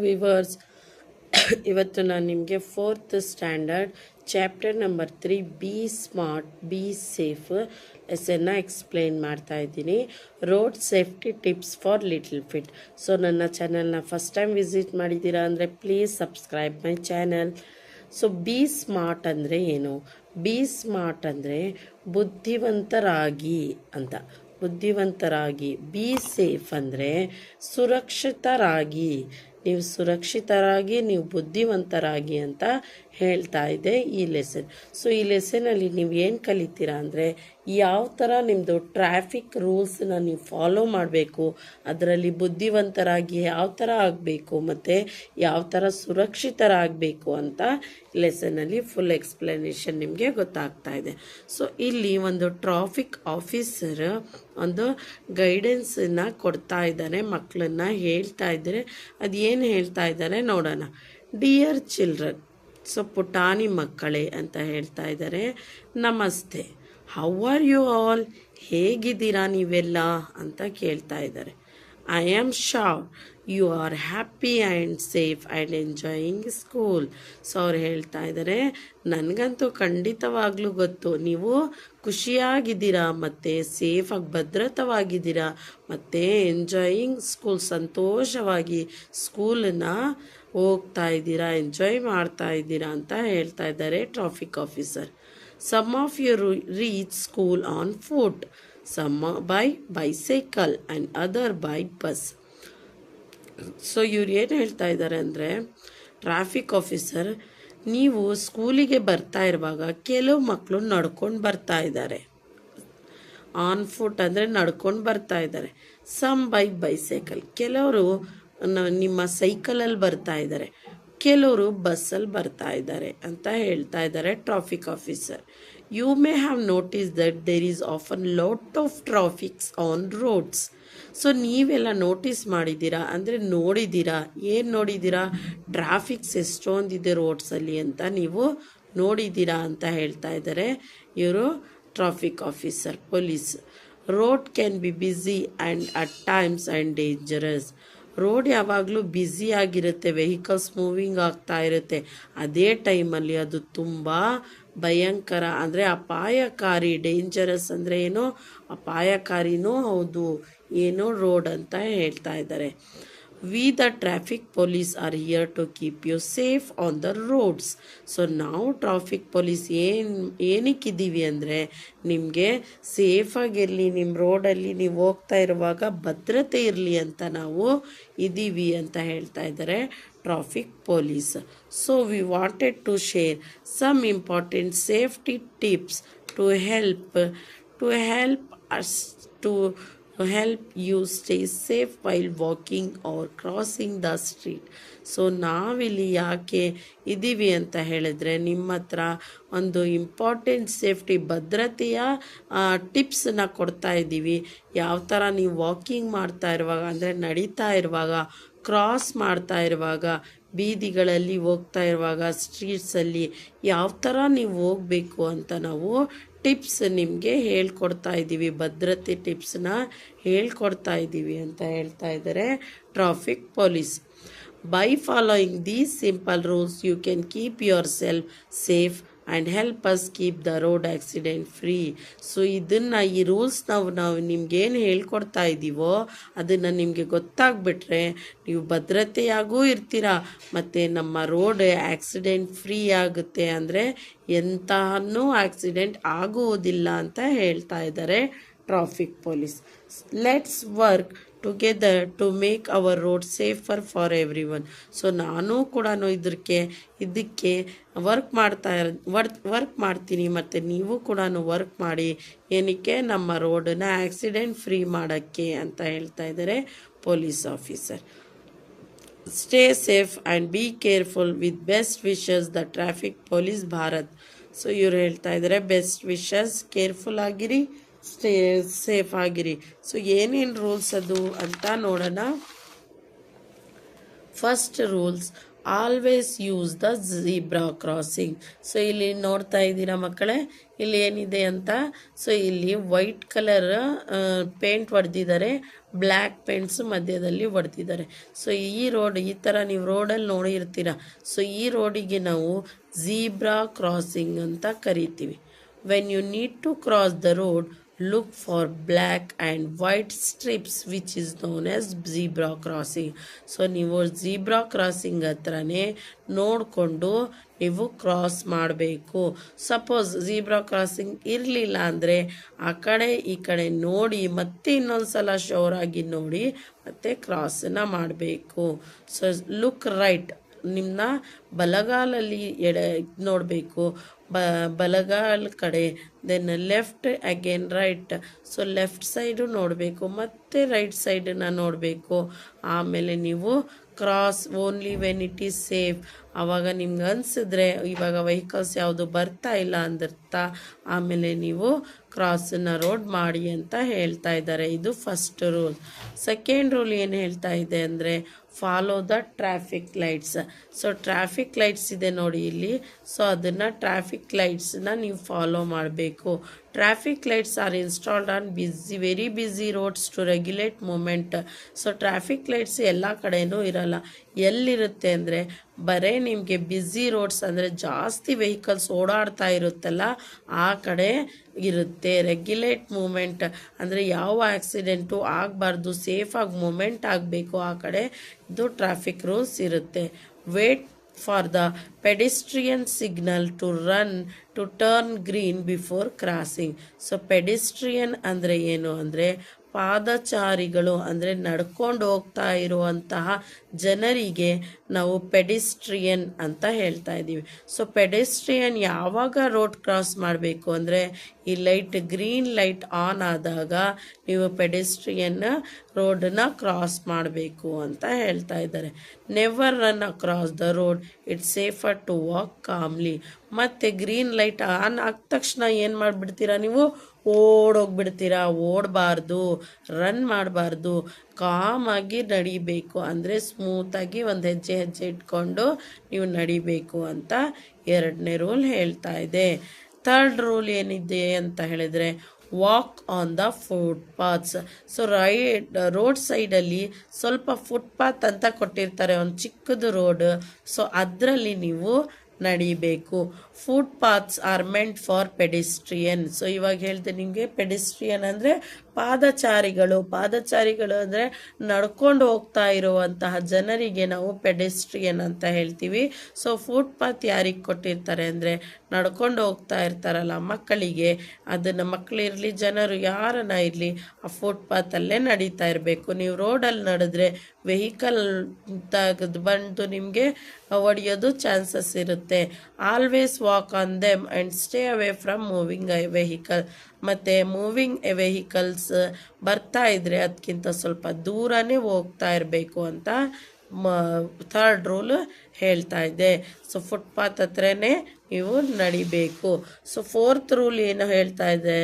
Viewers ಇವತ್ತು ನಾನು ನಿಮಗೆ 4th standard chapter number 3 be smart be safe ಲೆಸನ್ನ ಎಕ್ಸ್ಪ್ಲೈನ್ ಮಾಡ್ತಾ ಇದ್ದೀನಿ. Road safety tips for little feet. So ನನ್ನ ಚಾನಲ್ನ ಫಸ್ಟ್ ಟೈಮ್ ವಿಸಿಟ್ ಮಾಡಿದ್ದೀರಾ ಅಂದರೆ please subscribe my channel. So be smart ಅಂದರೆ ಏನು? ಬಿ ಸ್ಮಾರ್ಟ್ ಅಂದರೆ ಬುದ್ಧಿವಂತರಾಗಿ ಅಂತ. ಬುದ್ಧಿವಂತರಾಗಿ. ಬಿ ಸೇಫ್ ಅಂದರೆ ಸುರಕ್ಷಿತರಾಗಿ. ನೀವು ಸುರಕ್ಷಿತರಾಗಿ, ನೀವು ಬುದ್ಧಿವಂತರಾಗಿ ಅಂತ ಹೇಳ್ತಾ ಇದೆ ಈ ಲೆಸನ್. ಸೊ ಈ ಲೆಸನಲ್ಲಿ ನೀವು ಏನು ಕಲಿತೀರಾ ಅಂದರೆ ಯಾವ ಥರ ನಿಮ್ಮದು ಟ್ರಾಫಿಕ್ ರೂಲ್ಸನ್ನ ನೀವು ಫಾಲೋ ಮಾಡಬೇಕು, ಅದರಲ್ಲಿ ಬುದ್ಧಿವಂತರಾಗಿ ಯಾವ ಥರ ಆಗಬೇಕು ಮತ್ತು ಯಾವ ಥರ ಸುರಕ್ಷಿತರಾಗಬೇಕು ಅಂತ ಲೆಸನಲ್ಲಿ ಫುಲ್ ಎಕ್ಸ್ಪ್ಲನೇಷನ್ ನಿಮಗೆ ಗೊತ್ತಾಗ್ತಾ ಇದೆ. ಸೊ ಇಲ್ಲಿ ಒಂದು ಟ್ರಾಫಿಕ್ ಆಫೀಸರ್ ಒಂದು ಗೈಡೆನ್ಸನ್ನು ಕೊಡ್ತಾ ಇದ್ದಾನೆ, ಮಕ್ಕಳನ್ನ ಹೇಳ್ತಾ ಇದ್ದಾರೆ. ಅದು ಏನು ಹೇಳ್ತಾ ಇದ್ದಾರೆ ನೋಡೋಣ. ಡಿಯರ್ ಚಿಲ್ಡ್ರನ್, ಸೊ ಪುಟಾಣಿ ಮಕ್ಕಳೇ ಅಂತ ಹೇಳ್ತಾ ಇದ್ದಾರೆ. ನಮಸ್ತೆ, ಹೌ ಆರ್ ಯು ಆಲ್? ಹೇಗಿದ್ದೀರಾ ನೀವೆಲ್ಲ ಅಂತ ಕೇಳ್ತಾ ಇದ್ದಾರೆ. I am sure you are happy and safe and enjoying school. So ಅವ್ರು ಹೇಳ್ತಾ ಇದ್ದಾರೆ, ನನಗಂತೂ ಖಂಡಿತವಾಗ್ಲೂ ಗೊತ್ತು ನೀವು ಖುಷಿಯಾಗಿದ್ದೀರಾ ಮತ್ತು ಸೇಫಾಗಿ ಭದ್ರತವಾಗಿದ್ದೀರಾ ಮತ್ತು ಎಂಜಾಯಿಂಗ್ ಸ್ಕೂಲ್, ಸಂತೋಷವಾಗಿ ಸ್ಕೂಲನ್ನ ಹೋಗ್ತಾ ಇದ್ದೀರಾ, ಎಂಜಾಯ್ ಮಾಡ್ತಾ ಇದ್ದೀರಾ ಅಂತ ಹೇಳ್ತಾ ಇದ್ದಾರೆ traffic officer. Some of you reach school on foot, some by bicycle and other by bus. So ಇವ್ರು ಏನು ಹೇಳ್ತಾ ಇದ್ದಾರೆ ಅಂದರೆ ಟ್ರಾಫಿಕ್ ಆಫೀಸರ್, ನೀವು ಸ್ಕೂಲಿಗೆ ಬರ್ತಾ ಇರುವಾಗ ಕೆಲವು ಮಕ್ಕಳು ನಡ್ಕೊಂಡು ಬರ್ತಾ ಇದ್ದಾರೆ. ಆನ್ ಫುಟ್ ಅಂದರೆ ನಡ್ಕೊಂಡು ಬರ್ತಾ ಇದ್ದಾರೆ. ಸಮ್ ಬೈ ಬೈಸೈಕಲ್, ಕೆಲವರು ನಿಮ್ಮ ಸೈಕಲಲ್ಲಿ ಬರ್ತಾ ಇದ್ದಾರೆ, ಕೆಲವರು ಬಸ್ಸಲ್ಲಿ ಬರ್ತಾ ಇದ್ದಾರೆ ಅಂತ ಹೇಳ್ತಾ ಇದ್ದಾರೆ traffic officer. You may have notice that there is often lot of traffics on roads. So ನೀವೆಲ್ಲ ನೋಟಿಸ್ ಮಾಡಿದ್ದೀರಾ ಅಂದರೆ ನೋಡಿದ್ದೀರಾ. ಏನು ನೋಡಿದ್ದೀರಾ? ಟ್ರಾಫಿಕ್ಸ್ ಎಷ್ಟೊಂದಿದೆ ರೋಡ್ಸಲ್ಲಿ ಅಂತ ನೀವು ನೋಡಿದ್ದೀರಾ ಅಂತ ಹೇಳ್ತಾ ಇದ್ದಾರೆ ಇವರು traffic officer, police. Road can be busy and at times and dangerous. Road ಯಾವಾಗಲೂ ಬ್ಯುಸಿ ಆಗಿರುತ್ತೆ, ವೆಹಿಕಲ್ಸ್ ಮೂವಿಂಗ್ ಆಗ್ತಾ ಇರುತ್ತೆ. ಅದೇ ಟೈಮಲ್ಲಿ ಅದು ತುಂಬ ಭಯಂಕರ ಅಂದರೆ ಅಪಾಯಕಾರಿ. ಡೇಂಜರಸ್ ಅಂದರೆ ಏನೋ ಅಪಾಯಕಾರಿನೂ ಹೌದು, ಏನೋ ರೋಡ್ ಅಂತ ಹೇಳ್ತಾ ಇದ್ದಾರೆ. We the traffic police are here to keep you safe on the roads. So ನಾವು ಟ್ರಾಫಿಕ್ ಪೊಲೀಸ್ ಏನಕ್ಕಿದ್ದೀವಿ ಅಂದರೆ ನಿಮಗೆ ಸೇಫಾಗಿರಲಿ, ನಿಮ್ಮ ರೋಡಲ್ಲಿ ನೀವು ಹೋಗ್ತಾ ಇರುವಾಗ ಭದ್ರತೆ ಇರಲಿ ಅಂತ ನಾವು ಇದ್ದೀವಿ ಅಂತ ಹೇಳ್ತಾ ಇದ್ದಾರೆ traffic police. So we wanted to share some important safety tips to help us to help you stay safe while walking or crossing the street. So ನಾವಿಲ್ಲಿ ಯಾಕೆ ಇದ್ದೀವಿ ಅಂತ ಹೇಳಿದ್ರೆ ನಿಮ್ಮ ಹತ್ರ ಒಂದು ಇಂಪಾರ್ಟೆಂಟ್ ಸೇಫ್ಟಿ ಭದ್ರತೆಯ ಟಿಪ್ಸನ್ನ ಕೊಡ್ತಾ ಇದ್ದೀವಿ. ಯಾವ ಥರ ನೀವು ವಾಕಿಂಗ್ ಮಾಡ್ತಾ ಇರುವಾಗ ಅಂದರೆ ನಡೀತಾ ಇರುವಾಗ, ಕ್ರಾಸ್ ಮಾಡ್ತಾ ಇರುವಾಗ, ಬೀದಿಗಳಲ್ಲಿ ಹೋಗ್ತಾ ಇರುವಾಗ, ಸ್ಟ್ರೀಟ್ಸಲ್ಲಿ ಯಾವ ಥರ ನೀವು ಹೋಗಬೇಕು ಅಂತ ನಾವು ಟಿಪ್ಸ್ ನಿಮಗೆ ಹೇಳ್ಕೊಡ್ತಾ ಇದ್ದೀವಿ, ಭದ್ರತೆ ಟಿಪ್ಸ್ನ ಹೇಳ್ಕೊಡ್ತಾ ಇದ್ದೀವಿ ಅಂತ ಹೇಳ್ತಾ ಇದ್ದಾರೆ traffic police. By following these simple rules you can keep yourself safe and help us keep the road accident free. So ಇದನ್ನು ಈ ರೂಲ್ಸ್ ನಾವು ನಿಮ್ಗೇನು ಹೇಳ್ಕೊಡ್ತಾ ಇದ್ದೀವೋ ಅದನ್ನು ನಿಮಗೆ ಗೊತ್ತಾಗ್ಬಿಟ್ರೆ ನೀವು ಭದ್ರತೆಯಾಗೂ ಇರ್ತೀರಾ ಮತ್ತು ನಮ್ಮ ರೋಡ್ ಆಕ್ಸಿಡೆಂಟ್ ಫ್ರೀ ಆಗುತ್ತೆ, ಅಂದರೆ ಎಂತಹನ್ನೂ ಆಕ್ಸಿಡೆಂಟ್ ಆಗುವುದಿಲ್ಲ ಅಂತ ಹೇಳ್ತಾ ಇದ್ದಾರೆ traffic police. Let's work together to make our road safer for everyone. So ನಾನು ಕೂಡ ಇದಕ್ಕೆ ವರ್ಕ್ ಮಾಡ್ತೀನಿ ಮತ್ತು ನೀವು ಕೂಡ ವರ್ಕ್ ಮಾಡಿ. ಏನಕ್ಕೆ? ನಮ್ಮ ರೋಡನ್ನ ಆಕ್ಸಿಡೆಂಟ್ ಫ್ರೀ ಮಾಡೋಕ್ಕೆ ಅಂತ ಹೇಳ್ತಾ ಇದ್ದಾರೆ police officer. Stay safe and be careful with best wishes the traffic police Bharat. So ಇವ್ರು ಹೇಳ್ತಾ ಇದ್ದಾರೆ ಬೆಸ್ಟ್ ವಿಶಸ್, ಕೇರ್ಫುಲ್ ಆಗಿರಿ, ಸ್ಟೇ ಸೇಫ್ ಆಗಿರಿ. ಸೊ ಏನೇನು ರೂಲ್ಸ್ ಅದು ಅಂತ ನೋಡೋಣ. First rules, always use the zebra crossing. So ಇಲ್ಲಿ ನೋಡ್ತಾ ಇದ್ದೀರಾ ಮಕ್ಕಳೇ, ಇಲ್ಲಿ ಏನಿದೆ ಅಂತ. ಸೊ ಇಲ್ಲಿ ವೈಟ್ ಕಲರ್ ಪೇಂಟ್ ಹೊಡೆದಿದ್ದಾರೆ, ಬ್ಲ್ಯಾಕ್ ಪೇಂಟ್ಸ್ ಮಧ್ಯದಲ್ಲಿ ಹೊಡೆದಿದ್ದಾರೆ. ಸೊ ಈ ರೋಡ್, ಈ ಥರ ನೀವು ರೋಡಲ್ಲಿ ನೋಡಿರ್ತೀರ. ಸೊ ಈ ರೋಡಿಗೆ ನಾವು ಝೀಬ್ರಾ ಕ್ರಾಸಿಂಗ್ ಅಂತ ಕರಿತೀವಿ. When you need to cross the road, look for black and white strips which is known as zebra crossing. So ನೀವು ಝೀಬ್ರಾ ಕ್ರಾಸಿಂಗ್ ಹತ್ರನೇ ನೋಡಿಕೊಂಡು ನೀವು ಕ್ರಾಸ್ ಮಾಡಬೇಕು. ಸಪೋಸ್ ಝೀಬ್ರಾ ಕ್ರಾಸಿಂಗ್ ಇರಲಿಲ್ಲ ಅಂದರೆ ಆ ಕಡೆ ಈ ಕಡೆ ನೋಡಿ ಮತ್ತೆ ಇನ್ನೊಂದು ಸಲ ಶೋರಾಗಿ ನೋಡಿ ಮತ್ತೆ ಕ್ರಾಸನ್ನು ಮಾಡಬೇಕು. ಸೊ ಲುಕ್ ರೈಟ್, ನಿಮ್ಮ ಬಲಗಾಲಲ್ಲಿ ನೋಡಬೇಕು, ಬಲಗಾಲ ಕಡೆ, then left again right. So left side ನೋಡಬೇಕು, ಮತ್ತೆ ರೈಟ್ ಸೈಡನ್ನು ನೋಡಬೇಕು. ಆಮೇಲೆ ನೀವು cross only when it is safe. ಆವಾಗ ನಿಮ್ಗೆ ಅನಿಸಿದ್ರೆ ಇವಾಗ ವೆಹಿಕಲ್ಸ್ ಯಾವುದು ಬರ್ತಾ ಇಲ್ಲ ಅಂದಿರ್ತ, ಆಮೇಲೆ ನೀವು ಕ್ರಾಸನ್ನು ರೋಡ್ ಮಾಡಿ ಅಂತ ಹೇಳ್ತಾ ಇದ್ದಾರೆ. ಇದು ಫಸ್ಟ್ ರೂಲ್. ಸೆಕೆಂಡ್ ರೂಲ್ ಏನು ಹೇಳ್ತಾ ಇದೆ ಅಂದರೆ follow the traffic lights. So traffic lights ಇದೆ ನೋಡಿ ಇಲ್ಲಿ. ಸೊ ಅದನ್ನು ಟ್ರಾಫಿಕ್ ಲೈಟ್ಸನ್ನ ನೀವು ಫಾಲೋ ಮಾಡಬೇಕು. Traffic lights are installed on very busy roads to regulate movement. So traffic lights ಎಲ್ಲ ಕಡೆನೂ ಇರಲ್ಲ. ಎಲ್ಲಿರುತ್ತೆ ಅಂದರೆ ಬರೀ ನಿಮಗೆ ಬ್ಯುಸಿ ರೋಡ್ಸ್ ಅಂದರೆ ಜಾಸ್ತಿ ವೆಹಿಕಲ್ಸ್ ಓಡಾಡ್ತಾ ಇರುತ್ತಲ್ಲ ಆ ಕಡೆ ಇರುತ್ತೆ. ರೆಗ್ಯುಲೇಟ್ ಮೂಮೆಂಟ್ ಅಂದರೆ ಯಾವ ಆಕ್ಸಿಡೆಂಟು ಆಗಬಾರ್ದು, ಸೇಫಾಗಿ ಮೂಮೆಂಟ್ ಆಗಬೇಕು ಆ ಕಡೆ, ಇದು ಟ್ರಾಫಿಕ್ ರೂಲ್ಸ್ ಇರುತ್ತೆ. Wait for the pedestrian signal to turn green before crossing. So pedestrian ಅಂದರೆ ಏನು ಅಂದರೆ ಪಾದಚಾರಿಗಳು, ಅಂದರೆ ನಡ್ಕೊಂಡು ಹೋಗ್ತಾ ಇರುವಂತಹ ಜನರಿಗೆ ನಾವು ಪೆಡಿಸ್ಟ್ರಿಯನ್ ಅಂತ ಹೇಳ್ತಾ ಇದ್ದೀವಿ. ಸೊ ಪೆಡಿಸ್ಟ್ರಿಯನ್ ಯಾವಾಗ ರೋಡ್ ಕ್ರಾಸ್ ಮಾಡಬೇಕು ಅಂದರೆ ಈ ಲೈಟ್, ಗ್ರೀನ್ ಲೈಟ್ ಆನ್ ಆದಾಗ ನೀವು ಪೆಡಿಸ್ಟ್ರಿಯನ್ ರೋಡನ್ನ ಕ್ರಾಸ್ ಮಾಡಬೇಕು ಅಂತ ಹೇಳ್ತಾ ಇದ್ದಾರೆ. Never run across the road, it's safer to walk calmly. ಮತ್ತು ಗ್ರೀನ್ ಲೈಟ್ ಆನ್ ಆದ ತಕ್ಷಣ ಏನು ಮಾಡಿಬಿಡ್ತೀರಾ ನೀವು, ಓಡೋಗ್ಬಿಡ್ತೀರಾ. ಓಡಬಾರ್ದು, ರನ್ ಮಾಡಬಾರ್ದು, ಕಾಮಾಗಿ ನಡಿಬೇಕು. ಅಂದರೆ ಸ್ಮೂತಾಗಿ ಒಂದು ಹೆಜ್ಜೆ ಇಟ್ಕೊಂಡು ನೀವು ನಡಿಬೇಕು ಅಂತ ಎರಡನೇ ರೂಲ್ ಹೇಳ್ತಾ ಇದೆ. ಥರ್ಡ್ ರೂಲ್ ಏನಿದೆ ಅಂತ ಹೇಳಿದರೆ walk on the footpaths. So road ಸೈಡಲ್ಲಿ ಸ್ವಲ್ಪ ಫುಟ್ಪಾತ್ ಅಂತ ಕೊಟ್ಟಿರ್ತಾರೆ, ಒಂದು ಚಿಕ್ಕದು ರೋಡ್. ಸೊ ಅದರಲ್ಲಿ ನೀವು ನಡಿಬೇಕು. Footpaths are meant for pedestrian. So ಇವಾಗ ಹೇಳ್ತೀನಿ ನಿಮಗೆ, ಪೆಡಿಸ್ಟ್ರಿಯನ್ ಅಂದರೆ ಪಾದಚಾರಿಗಳು. ಪಾದಚಾರಿಗಳು ಅಂದರೆ ನಡ್ಕೊಂಡು ಹೋಗ್ತಾ ಇರುವಂತಹ ಜನರಿಗೆ ನಾವು ಪೆಡಿಸ್ಟ್ರಿಯನ್ ಅಂತ ಹೇಳ್ತೀವಿ. ಸೊ ಫುಟ್ಪಾತ್ ಯಾರಿಗೆ ಕೊಟ್ಟಿರ್ತಾರೆ ಅಂದರೆ ನಡ್ಕೊಂಡು ಹೋಗ್ತಾ ಇರ್ತಾರಲ್ಲ ಮಕ್ಕಳಿಗೆ, ಅದನ್ನು ಮಕ್ಕಳಿರಲಿ ಜನರು ಯಾರನ್ನ ಇರಲಿ ಆ ಫುಟ್ಪಾತಲ್ಲೇ ನಡೀತಾ ಇರಬೇಕು. ನೀವು ರೋಡಲ್ಲಿ ನಡೆದ್ರೆ ವೆಹಿಕಲ್ ತೆಗೆದು ಬಂದು ನಿಮಗೆ ಹೊಡೆಯೋದು ಚಾನ್ಸಸ್ ಇರುತ್ತೆ. Always walk on them and stay away from moving vehicle. ಮತ್ತು ಮೂವಿಂಗ್ ವೆಹಿಕಲ್ಸ್ ಬರ್ತಾ ಇದ್ದರೆ ಅದಕ್ಕಿಂತ ಸ್ವಲ್ಪ ದೂರನೇ ಹೋಗ್ತಾ ಇರಬೇಕು ಅಂತ ಥರ್ಡ್ ರೂಲ್ ಹೇಳ್ತಾ ಇದೆ. ಸೊ ಫುಟ್ಪಾತ್ ಹತ್ರನೇ ನೀವು ನಡಿಬೇಕು. ಸೊ ಫೋರ್ತ್ ರೂಲ್ ಏನು ಹೇಳ್ತಾ ಇದೆ,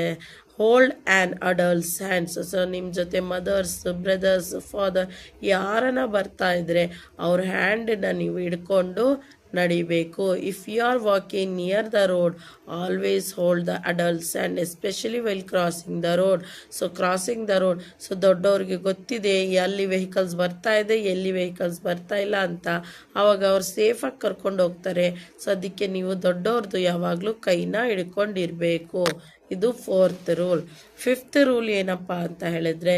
hold an adults hands. So ನಿಮ್ಮ ಜೊತೆ ಮದರ್ಸ್, ಬ್ರದರ್ಸ್, ಫಾದರ್ ಯಾರನ್ನ ಬರ್ತಾ ಇದ್ರೆ ಅವ್ರ ಹ್ಯಾಂಡನ್ನ ನೀವು ಹಿಡ್ಕೊಂಡು ನಡಿಬೇಕು. If you are walking near the road, always hold the adults and especially while crossing the road. So crossing the road, so ದೊಡ್ಡವ್ರಿಗೆ ಗೊತ್ತಿದೆ ಎಲ್ಲಿ ವೆಹಿಕಲ್ಸ್ ಬರ್ತಾ ಇದೆ, ಎಲ್ಲಿ ವೆಹಿಕಲ್ಸ್ ಬರ್ತಾ ಇಲ್ಲ ಅಂತ. ಆವಾಗ ಅವ್ರು ಸೇಫಾಗಿ ಕರ್ಕೊಂಡು ಹೋಗ್ತಾರೆ. ಸೊ ಅದಕ್ಕೆ ನೀವು ದೊಡ್ಡವ್ರದ್ದು ಯಾವಾಗಲೂ ಕೈನ ಹಿಡ್ಕೊಂಡಿರಬೇಕು. ಇದು ಫೋರ್ತ್ ರೂಲ್. ಫಿಫ್ತ್ ರೂಲ್ ಏನಪ್ಪ ಅಂತ ಹೇಳಿದ್ರೆ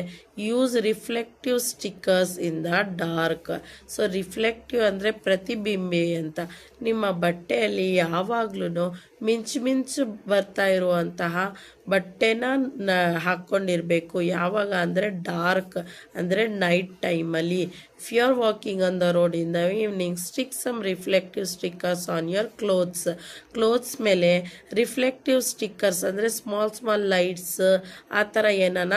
use reflective stickers in the dark. So reflective ಅಂದರೆ ಪ್ರತಿಬಿಂಬಿ ಅಂತ. ನಿಮ್ಮ ಬಟ್ಟೆಯಲ್ಲಿ ಯಾವಾಗ್ಲೂ ಮಿಂಚು ಬರ್ತಾ ಇರುವಂತಹ ಬಟ್ಟೆನ ಹಾಕ್ಕೊಂಡಿರಬೇಕು. ಯಾವಾಗ ಅಂದರೆ ಡಾರ್ಕ್, ಅಂದರೆ ನೈಟ್ ಟೈಮಲ್ಲಿ. If you are walking on the road in the evening, stick some reflective stickers on your clothes ಮೇಲೆ ರಿಫ್ಲೆಕ್ಟಿವ್ ಸ್ಟಿಕ್ಕರ್ಸ್ ಅಂದರೆ ಸ್ಮಾಲ್ ಲೈಟ್ಸ್ ಆ ಥರ ಏನಾನ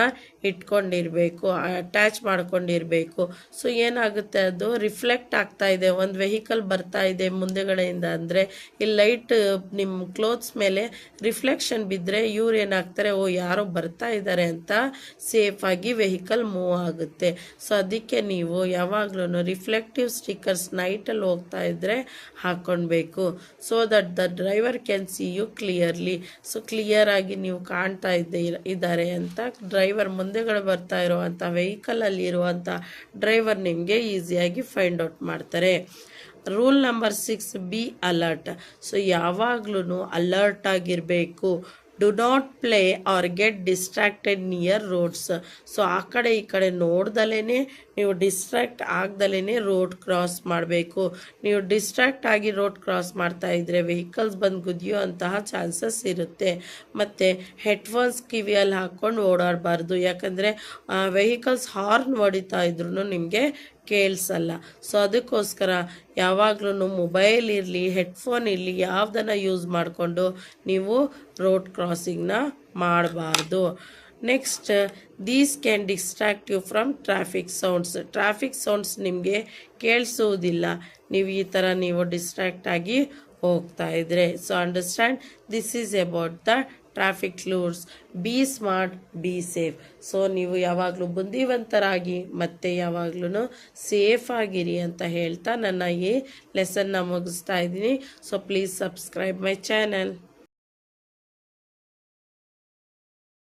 ಇಟ್ಕೊಂಡಿರಬೇಕು, ಅಟ್ಯಾಚ್ ಮಾಡ್ಕೊಂಡಿರಬೇಕು. ಸೊ ಏನಾಗುತ್ತೆ, ಅದು ರಿಫ್ಲೆಕ್ಟ್ ಆಗ್ತಾ ಇದೆ, ಒಂದು ವೆಹಿಕಲ್ ಬರ್ತಾ ಇದೆ ಮುಂದೆಗಡೆಯಿಂದ ಅಂದರೆ ಈ ಲೈಟ್ ನಿಮ್ಮ ಕ್ಲೋತ್ಸ್ ಮೇಲೆ ರಿಫ್ಲೆಕ್ಷನ್ ಬಿದ್ದರೆ ಇವ್ರು ಏನಾಗ್ತಾರೆ, ಓ ಯಾರೋ ಬರ್ತಾ ಇದ್ದಾರೆ ಅಂತ ಸೇಫಾಗಿ ವೆಹಿಕಲ್ ಮೂವ್ ಆಗುತ್ತೆ. ಸೊ ಅದಕ್ಕೆ ನೀವು ಯಾವಾಗ್ಲೂ ರಿಫ್ಲೆಕ್ಟಿವ್ ಸ್ಟಿಕ್ಕರ್ಸ್ ನೈಟಲ್ಲಿ ಹೋಗ್ತಾ ಇದ್ದರೆ ಹಾಕ್ಕೊಳ್ಬೇಕು. So that the driver can see you clearly. So ಕ್ಲಿಯರಾಗಿ ನೀವು ಕಾಣ್ತಾ ಇದ್ದಾರೆ ಅಂತ ಡ್ರೈವರ್ ಮುಂದೆಗಡೆ ಬರ್ತಾ ಇರುವಂಥ ವೆಹಿಕಲಲ್ಲಿ ಇರುವಂಥ ಡ್ರೈವರ್ ನಿಮಗೆ ಈಸಿಯಾಗಿ ಫೈಂಡ್ ಔಟ್ ಮಾಡ್ತಾರೆ. Rule number 6, be alert. So ಯಾವಾಗ್ಲೂ ಅಲರ್ಟ್ ಆಗಿರಬೇಕು. Do not play or get distracted near roads. So ಆ ಕಡೆ ಈ ಕಡೆ ನೋಡ್ದಲೇ ನೀವು ಡಿಸ್ಟ್ರಾಕ್ಟ್ ಆಗ್ದಲೇ ರೋಡ್ ಕ್ರಾಸ್ ಮಾಡಬೇಕು. ನೀವು ಡಿಸ್ಟ್ರಾಕ್ಟ್ ಆಗಿ ರೋಡ್ ಕ್ರಾಸ್ ಮಾಡ್ತಾ ಇದ್ದರೆ ವೆಹಿಕಲ್ಸ್ ಬಂದು ಗುದ್ದಿಯೋ ಅಂತಹ ಚಾನ್ಸಸ್ ಇರುತ್ತೆ. ಮತ್ತು ಹೆಡ್ಫೋನ್ಸ್ ಕಿವಿಯಲ್ಲಿ ಹಾಕ್ಕೊಂಡು ಓಡಾಡಬಾರ್ದು, ಯಾಕಂದರೆ ವೆಹಿಕಲ್ಸ್ ಹಾರ್ನ್ ಹೊಡಿತಾ ಇದ್ರೂ ನಿಮಗೆ ಕೇಳಿಸಲ್ಲ. ಸೊ ಅದಕ್ಕೋಸ್ಕರ ಯಾವಾಗ್ಲೂ ಮೊಬೈಲ್ ಇರಲಿ, ಹೆಡ್ಫೋನ್ ಇರಲಿ, ಯಾವುದನ್ನು ಯೂಸ್ ಮಾಡಿಕೊಂಡು ನೀವು ರೋಡ್ ಕ್ರಾಸಿಂಗ್ನ ಮಾಡಬಾರ್ದು. Next, these can distract you from traffic sounds. Traffic sounds ನಿಮಗೆ ಕೇಳಿಸೋದಿಲ್ಲ ನೀವು ಈ ಥರ ನೀವು ಡಿಸ್ಟ್ರಾಕ್ಟ್ ಆಗಿ ಹೋಗ್ತಾ ಇದ್ರೆ. So understand, this is about the traffic rules. B smart, be safe. So ನೀವು ಯಾವಾಗಲೂ ಬುದ್ಧಿವಂತರಾಗಿ ಮತ್ತು ಯಾವಾಗ್ಲೂ ಸೇಫ್ ಆಗಿರಿ ಅಂತ ಹೇಳ್ತಾ ನನ್ನ ಈ ಲೆಸನ್ನ ಮುಗಿಸ್ತಾ ಇದ್ದೀನಿ. So please subscribe my channel.